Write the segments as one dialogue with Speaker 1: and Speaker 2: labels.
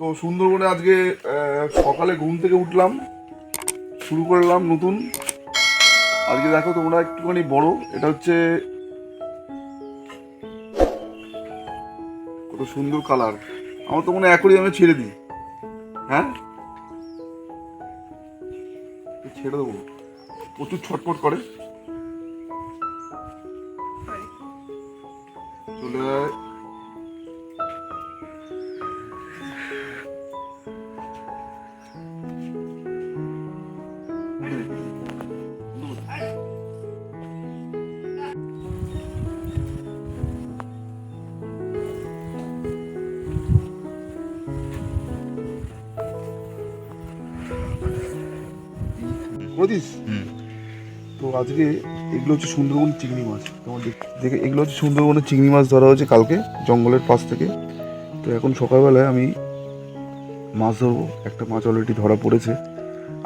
Speaker 1: তো সুন্দরবনে আজকে সকালে ঘুম থেকে উঠলাম, শুরু করলাম নতুন। আজকে দেখো তোমরা একটুখানি বড়, এটা হচ্ছে কত সুন্দর কালার। আমার তো মনে হয় অ্যাকোরিয়ামে ছেড়ে দিই। হ্যাঁ, ছেড়ে দেবো, প্রচুর ছটফট করে। চলে যায় বুঝিস। তো আজকে এগুলো হচ্ছে সুন্দরবন চিংড়ি মাছ। তোমার দেখে এগুলো হচ্ছে সুন্দরবনের চিংড়ি মাছ ধরা হয়েছে কালকে জঙ্গলের পাশ থেকে। তো এখন সকালবেলায় আমি মাছ ধরবো। একটা মাছ অলরেডি ধরা পড়েছে,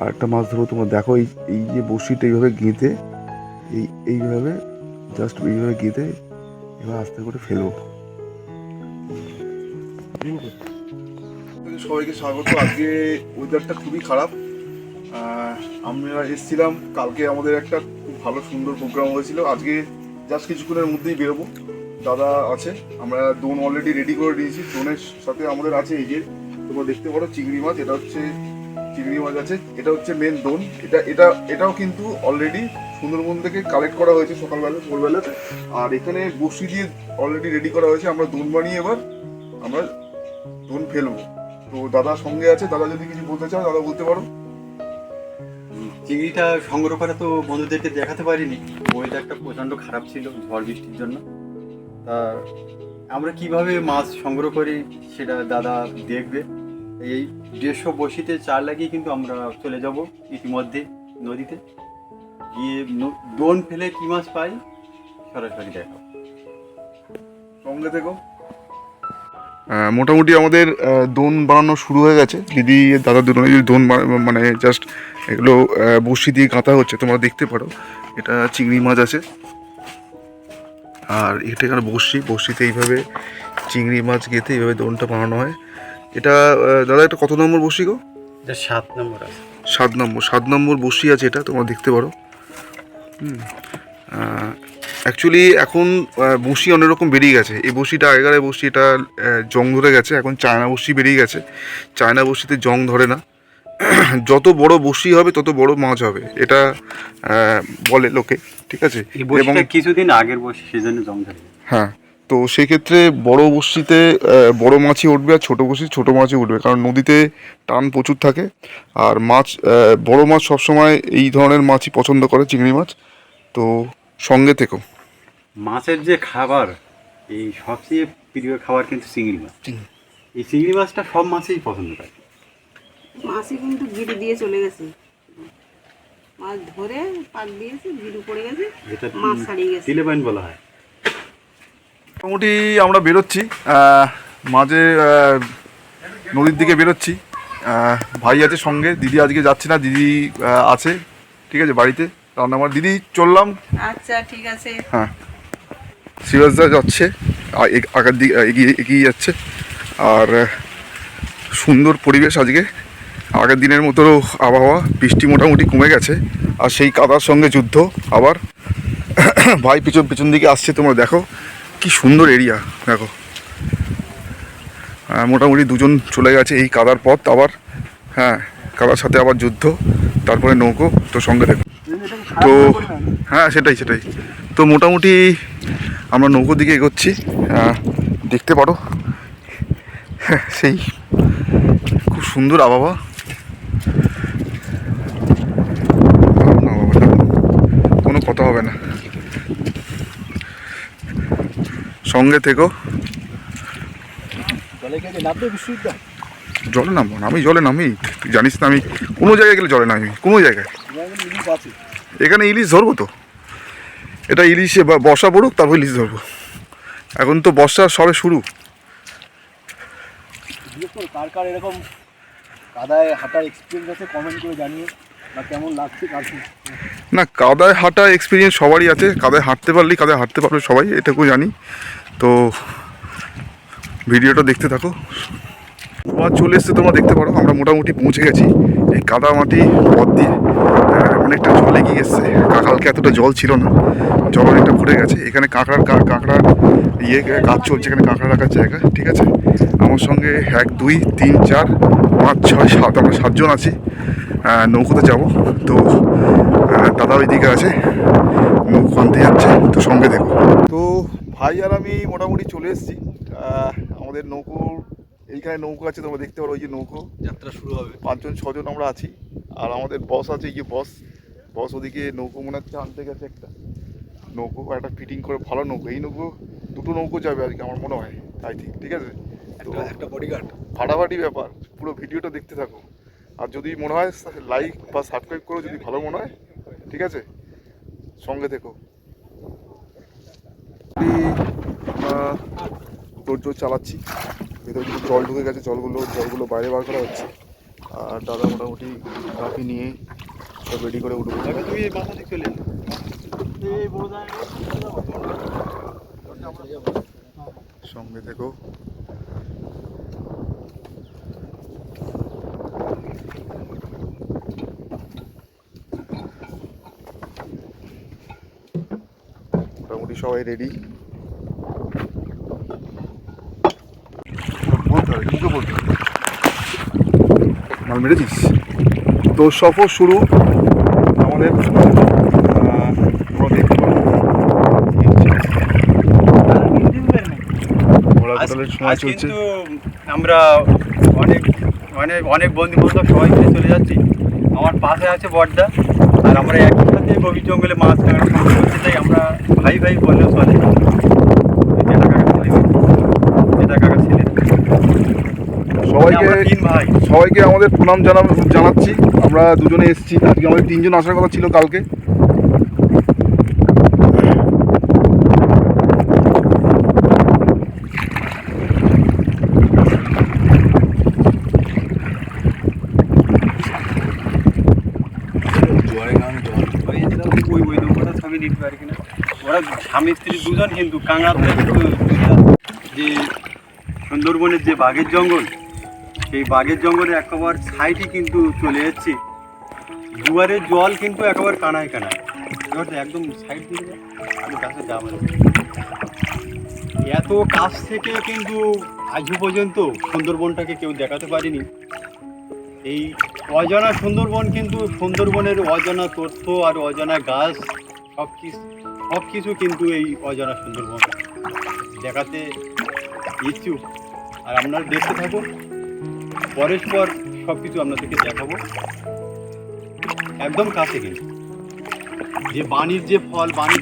Speaker 1: আর একটা মাছ ধরবো। তোমরা দেখো এই যে বড়শিটা এইভাবে গেঁথে এইভাবে জাস্ট এইভাবে গেঁথে এবার আস্তে করে ফেলবো। সবাইকে স্বাগত। আজকে ওয়েদারটা খুবই খারাপ। আমরা এসেছিলাম কালকে, আমাদের একটা খুব ভালো সুন্দর প্রোগ্রাম হয়েছিল। আজকে জাস্ট কিছুক্ষণের মধ্যেই বেরোবো। দাদা আছে, আমরা দোন অলরেডি রেডি করে দিয়েছি। দোনের সাথে আমাদের আছে এই যে তোমরা দেখতে পারো চিংড়ি মাছ। এটা হচ্ছে চিংড়ি মাছ আছে, এটা হচ্ছে মেন দোন। এটাও কিন্তু অলরেডি সুন্দরবন থেকে কালেক্ট করা হয়েছে সকালবেলা ভোরবেলাতে। আর এখানে বসি দিয়ে অলরেডি রেডি করা হয়েছে। আমরা দোন বানিয়ে এবার আমরা দোন ফেলবো। তো দাদা সঙ্গে আছে, দাদা যদি কিছু বলতে চাও দাদা বলতে পারো।
Speaker 2: চিংড়িটা সংগ্রহ করা তো বন্ধুদেরকে দেখাতে পারিনি, ওয়েদারটা প্রচণ্ড খারাপ ছিল ঝড় বৃষ্টির জন্য। তা আমরা কিভাবে মাছ সংগ্রহ করি সেটা দাদা দেখবে। এই 150 বড়শিতে চার লাগিয়ে কিন্তু আমরা চলে যাব ইতিমধ্যে নদীতে গিয়ে দোন ফেলে কী মাছ পাই সরাসরি দেখাবো।
Speaker 1: সঙ্গে থেকো। মোটামুটি আমাদের দোন বানানো শুরু হয়ে গেছে। দিদি দাদা দুজনে দোন মানে জাস্ট এগুলো বড়শি দিয়ে গাঁথা হচ্ছে, তোমরা দেখতে পারো। এটা চিংড়ি মাছ আছে, আর এটা এখানে বড়শিতে এইভাবে চিংড়ি মাছ গেঁথে এইভাবে দোনটা বানানো হয়। এটা দাদা এটা কত নম্বর বড়শি গো?
Speaker 2: এটা 7 নম্বর আছে।
Speaker 1: 7 নম্বর বড়শি আছে এটা, তোমরা দেখতে পারো। অ্যাকচুয়ালি এখন বড়শি অনেক রকম বেরিয়ে গেছে। এই বড়শিটা আগেকার বড়শি, এটা জং ধরে গেছে। এখন চায়না বড়শি বেরিয়ে গেছে। চায়না বড়শিতে জং ধরে না। যত বড় বড়শি হবে তত বড় মাছ হবে, এটা বলে লোকে, ঠিক আছে।
Speaker 2: এবং কিছুদিন আগের বড়শি, সেজন্য জং ধরে।
Speaker 1: হ্যাঁ, তো সেক্ষেত্রে বড় বড়শিতে বড় মাছই উঠবে, আর ছোটো বড়শি ছোটো মাছই উঠবে, কারণ নদীতে টান প্রচুর থাকে। আর মাছ বড় মাছ সবসময় এই ধরনের মাছই পছন্দ করে, চিংড়ি মাছ। তো সঙ্গে থেকো।
Speaker 2: মাছের যে খাবার, এই সবচেয়ে প্রিয় খাবার কিন্তু চিংড়ি মাছ। এই চিংড়ি মাছটা সব মাছেই পছন্দ করে।
Speaker 3: মাছই কিন্তু গিরু দিয়ে চলে গেছে, মাছ ধরে পাক দিয়েছে, গিরু পড়ে গেছে, মাছ ছাড়িয়ে গেছে।
Speaker 2: তিলে পাইন বলা হয়।
Speaker 1: মোটামুটি আমরা বেরোচ্ছি, মাঝে নদীর দিকে বেরোচ্ছি। ভাই আছে সঙ্গে, দিদি আজকে যাচ্ছে না, দিদি আছে, ঠিক আছে, বাড়িতে রান্না। আমার দিদি চললাম।
Speaker 3: আচ্ছা ঠিক আছে।
Speaker 1: হ্যাঁ, সিরাজদা যাচ্ছে, আগের দিকে এগিয়ে যাচ্ছে। আর সুন্দর পরিবেশ আজকে, আগের দিনের মতো আবহাওয়া। বৃষ্টি মোটামুটি কমে গেছে, আর সেই কাদার সঙ্গে যুদ্ধ আবার। ভাই পিছন দিকে আসছে, তোমরা দেখো কি সুন্দর এরিয়া। দেখো মোটামুটি দুজন চলে গেছে এই কাদার পথ আবার। হ্যাঁ, কাদার সাথে আবার যুদ্ধ, তারপরে নৌকো। তো সঙ্গে দেখো। তো হ্যাঁ, সেটাই। তো মোটামুটি আমরা নৌকোর দিকে এগোচ্ছি, দেখতে পারো। সেই খুব সুন্দর আবহাওয়া, কোনো কথা হবে না। সঙ্গে থেকো। জলে নামবো না, আমি জলে নামি, তুই জানিস না। আমি কোনো জায়গায় গেলে জলে নামি, কোনো জায়গায়। এখানে ইলিশ ধরবো তো, এটা ইলিশে বর্ষা পড়ুক তারপর ইলিশ ধরবো। এখন তো বর্ষা সবে শুরু।
Speaker 4: কার এরকম কাদায় হাঁটার এক্সপিরিয়েন্স আছে কমেন্ট করে জানিয়ে, বা কেমন লাগছে কার।
Speaker 1: না, কাদায় হাঁটা এক্সপিরিয়েন্স সবারই আছে। কাদায় হাঁটতে পারলেই কাদায় হাঁটতে পারবে সবাই, এটুকু জানি। তো ভিডিওটা দেখতে থাকো। তোমার চলে এসছে, তোমরা দেখতে পারো আমরা মোটামুটি পৌঁছে গেছি। এই কাদা মাটি পথ দিয়ে অনেকটা জল এগিয়ে এসছে। কালকে এতটা জল ছিল না, জল অনেকটা ভরে গেছে। এখানে কাঁকড়ার কাজ চলছে, এখানে কাঁকড়া রাখার জায়গা। ঠিক আছে, আমার সঙ্গে 1 2 3 4 5 6 7 আমরা 7 জন আছি। নৌকোতে যাব তো, দাদা ওইদিকে আছে, নৌকো আনতে যাচ্ছে, তো সঙ্গে দেখো। তো ভাই আর আমি মোটামুটি চলে এসেছি। আমাদের নৌকো এইখানে নৌকো আছে, তোমরা দেখতে পারো, ওই যে নৌকো
Speaker 4: যাত্রা শুরু হবে।
Speaker 1: 5 জন 6 জন আমরা আছি। আর আমাদের বস আছে, এই যে বস ওদিকে নৌকো মনে হচ্ছে আনতে গেছে একটা নৌকো, একটা ফিটিং করে ভালো নৌকো। এই নৌকো 2টো নৌকো যাবে আর কি আমার মনে হয়, আই থিঙ্ক। ঠিক আছে, তো
Speaker 4: একটা বডিগার্ড
Speaker 1: ফাটাফাটি ব্যাপার। পুরো ভিডিওটা দেখতে থাকো, আর যদি মনে হয় লাইক বা সাবস্ক্রাইব করো যদি ভালো মনে হয়। ঠিক আছে, সঙ্গে থেকো। জোর চালাচ্ছি, ভেতরে কিছু জল ঢুকে গেছে, জলগুলো বাইরে বার করা হচ্ছে। আর দাদা মোটামুটি কাপি নিয়ে সব রেডি করে উঠবো।
Speaker 2: তুমি বাসা থেকে চলে
Speaker 1: সঙ্গে থেকো। মোটামুটি সবাই রেডি। মাল মেরেছিস তো, সফর শুরু আমাদের। সময় চলছে।
Speaker 2: কিন্তু আমরা অনেক বন্ধু বান্ধব সবাই মিলে চলে যাচ্ছি। আমার পাশে আছে বড়দা, আর আমরা একই সাথে গভীর জঙ্গলে মাছ কাঁকড়া সংগ্রহ করতে চাই। আমরা ভাই বললেও চলে।
Speaker 1: সবাইকে আমাদের প্রণাম জানাচ্ছি। আমরা দুজনে এসেছি, আজকে আমাদের 3 জন আসার কথা ছিল কালকে।
Speaker 2: ওরা স্বামী স্ত্রী দুজন, কিন্তু কাঁকড়াতে কিন্তু যে সুন্দরবনের যে বাঘের জঙ্গল, সেই বাঘের জঙ্গলে একেবারে সাইডে কিন্তু চলে যাচ্ছি। দুয়ারের জল কিন্তু একেবারে কানায় একদম সাইড দিয়ে আমি কাছে যাবো। এত কাছ থেকে কিন্তু আজও পর্যন্ত সুন্দরবনটাকে কেউ দেখাতে পারিনি। এই অজানা সুন্দরবন, কিন্তু সুন্দরবনের অজানা তথ্য আর অজানা গাছ সব কিছু কিন্তু এই অজানা সুন্দরবন দেখাতে ইচ্ছুক। আর আপনারা দেখতে থাকুন, পরস্পর সব কিছু আপনাদেরকে দেখাবো একদম কাছে। কিন্তু যে বাণীর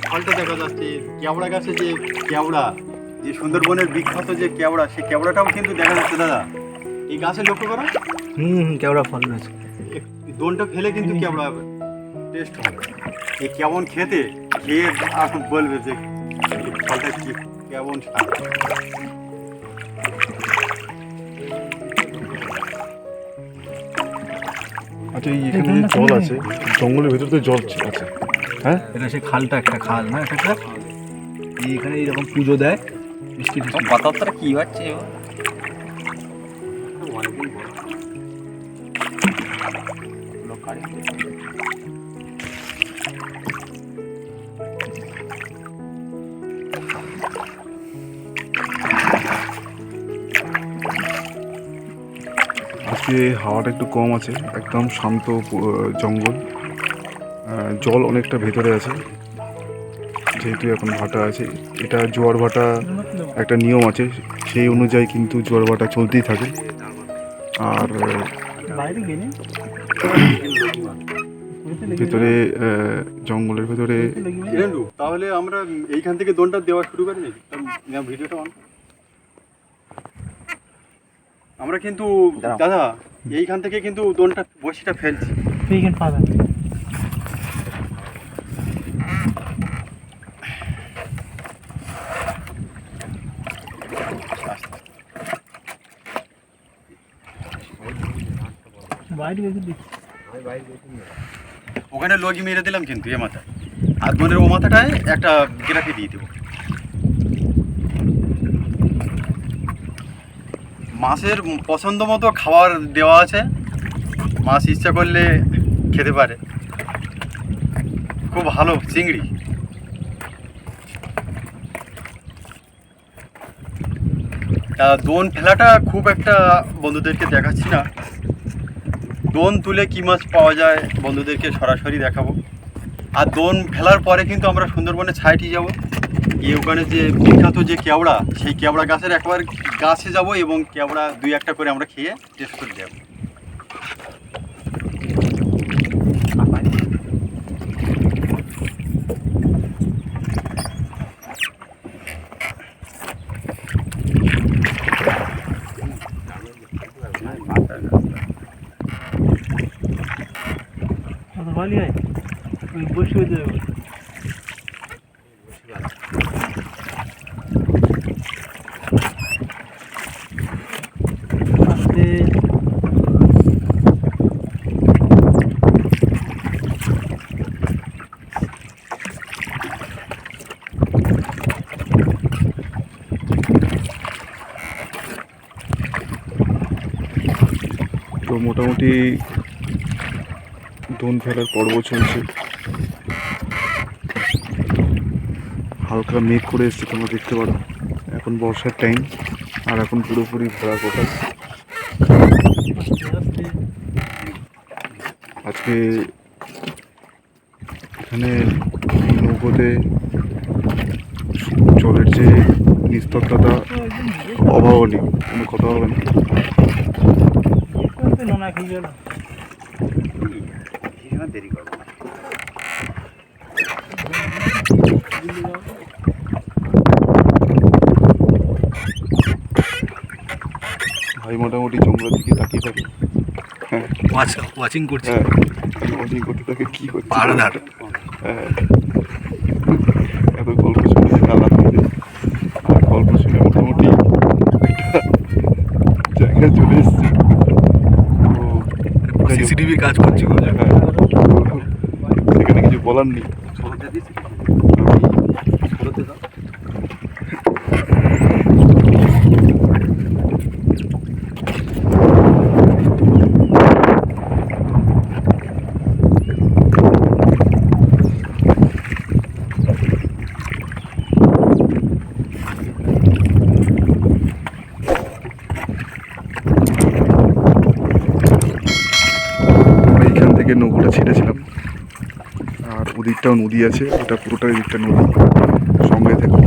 Speaker 2: ফলটা দেখা যাচ্ছে, কেওড়া গাছে যে কেওড়া, যে সুন্দরবনের বিখ্যাত যে কেওড়া, সেই কেওড়াটাও কিন্তু দেখা যাচ্ছে। দাদা, এই গাছে লক্ষ্য করো,
Speaker 4: কেওড়া ফল আছে,
Speaker 2: দোনটা ফেলে কিন্তু কেওড়া টেস্ট হবে। এই কেমন খেতে, খেয়ে বলবে যে ফলটা কি কেমন স্বাদ।
Speaker 1: আচ্ছা, এই এখানে যে জল আছে, জঙ্গলের ভেতর তো জল আছে। হ্যাঁ,
Speaker 4: এটা সেই খালটা, একটা খাল না, এটা এইখানে এইরকম পুজো দেয়। মিষ্টি
Speaker 5: কথাবার্তা কি হচ্ছে?
Speaker 1: আজকে হাওয়াটা একটু কম আছে, একদম শান্ত জঙ্গল। জল অনেকটা ভেতরে আছে, যেহেতু এখন ভাটা আছে। এটা জোয়ার ভাটা একটা নিয়ম আছে, সেই অনুযায়ী কিন্তু জোয়ার ভাটা চলতেই থাকে। আর ভেতরে জঙ্গলের ভেতরে
Speaker 2: তাহলে আমরা এইখান থেকে দোনটা দেওয়া শুরু করি নাকি? ভিডিওটা অন। আমরা কিন্তু দাদা এইখান থেকে কিন্তু দোনটা বসিটা ফেলছি। ওখানে লগি মেরে দিলাম কিন্তু এ মাথা, আর বোনের ও মাথাটায় একটা গ্রাফি দিয়ে দেবো। মাছের পছন্দ মতো খাবার দেওয়া আছে, মাছ ইচ্ছা করলে খেতে পারে। খুব ভালো চিংড়ি। দোন ফেলাটা খুব একটা বন্ধুদেরকে দেখাচ্ছি না, দোন তুলে কী মাছ পাওয়া যায় বন্ধুদেরকে সরাসরি দেখাবো। আর দোন ফেলার পরে কিন্তু আমরা সুন্দরবনে ছাইটি যাব, গিয়ে ওখানে যে বিখ্যাত যে কেওড়া, সেই কেওড়া গাছের একবার গাছে যাব এবং কেওড়া 2-1টা করে আমরা খেয়ে টেস্ট করে দেবো।
Speaker 4: বসে যাবে।
Speaker 1: তো মোটামুটি দোন ফেলার পর্ব চলছে, হালকা মেঘ করে এসছে, তোমরা দেখতে পারো। এখন বর্ষার টাইম, আর এখন পুরোপুরি ভরা কোটা। আজকে এখানে নৌকোতে জলের যে নিস্তব্ধতা অভাবনীয়, কোনো কথা হবে না।
Speaker 2: দেরি করবো না।
Speaker 1: ভাই মোটামুটি জঙ্গলের দিকে তাকিয়ে থাকে, হ্যাঁ
Speaker 4: ওয়াচিং করছি।
Speaker 1: হ্যাঁ ওয়াচিং করতে থাকে কি হচ্ছে। হ্যাঁ এত গল্প শুনে কাল রাত্রিতে, আর গল্প শুনে মোটামুটি একটা জায়গায় চলে এসছে।
Speaker 4: সিসিটিভি কাজ করছি।
Speaker 1: হ্যাঁ সেখানে কিছু বলার নেই। এইখান থেকে নৌকোটা ছেড়েছিলাম, আর ওদিকটাও নদী আছে, ওটা পুরোটাই দিকটা নদী। সঙ্গে থাকো।